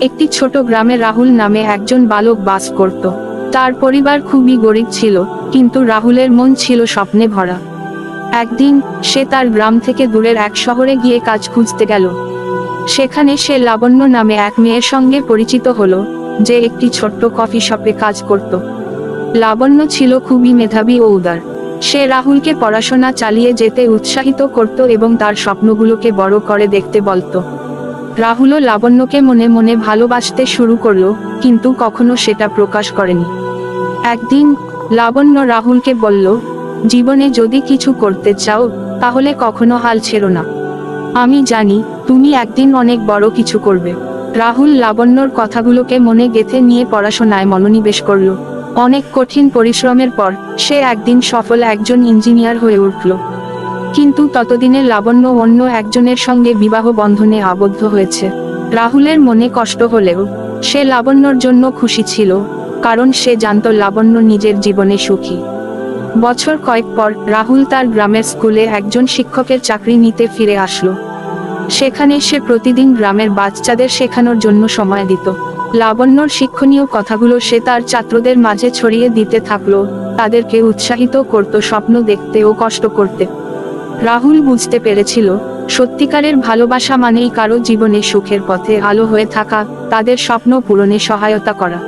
একটি ছোট গ্রামে রাহুল নামে একজন বালক বাস করত। তার পরিবার খুবই গরিব ছিল, কিন্তু রাহুলের মন ছিল স্বপ্নে ভরা। একদিন সে তার গ্রাম থেকে দূরের এক শহরে গিয়ে কাজ খুঁজতে গেল। সেখানে সে লাবণ্য নামে এক মেয়ের সঙ্গে পরিচিত হলো, যে একটি ছোট্ট কফি শপে কাজ করত। লাবণ্য ছিল খুবই মেধাবী ও উদার। সে রাহুলকে পড়াশোনা চালিয়ে যেতে উৎসাহিত করত এবং তার স্বপ্নগুলোকে বড় করে দেখতে বলতো। রাহুলও লাবণ্যকে মনে মনে ভালোবাসতে শুরু করলো, কিন্তু কখনো সেটা প্রকাশ করেনি। একদিন লাবণ্য রাহুলকে বলল, জীবনে যদি কিছু করতে চাও, তাহলে কখনো হাল ছেড়ো না। আমি জানি তুমি একদিন অনেক বড় কিছু করবে। রাহুল লাবণ্যর কথাগুলোকে মনে গেঁথে নিয়ে পড়াশোনায় মনোনিবেশ করল। অনেক কঠিন পরিশ্রমের পর সে একদিন সফল একজন ইঞ্জিনিয়ার হয়ে উঠল। কিন্তু ততদিনে লাবণ্য অন্য একজনের সঙ্গে বিবাহ বন্ধনে আবদ্ধ হয়েছে। রাহুলের মনে কষ্ট হলেও সে লাবণ্যর জন্য খুশি ছিল, কারণ সে জানত লাবণ্য নিজের জীবনে সুখী। বছর কয়েক পর রাহুল তার গ্রামের স্কুলে একজন শিক্ষকের চাকরি নিতে ফিরে আসলো। সেখানে সে প্রতিদিন গ্রামের বাচ্চাদের শেখানোর জন্য সময় দিত। লাবণ্যর শিক্ষণীয় কথাগুলো সে তার ছাত্রদের মাঝে ছড়িয়ে দিতে থাকলো, তাদেরকে উৎসাহিত করত স্বপ্ন দেখতে ও কষ্ট করতে। রাহুল বুঝতে পেরেছিল, সত্যিকারের ভালোবাসা মানেই কারো জীবনে সুখের পথে আলো হয়ে থাকা, তাদের স্বপ্ন পূরণে সহায়তা করা।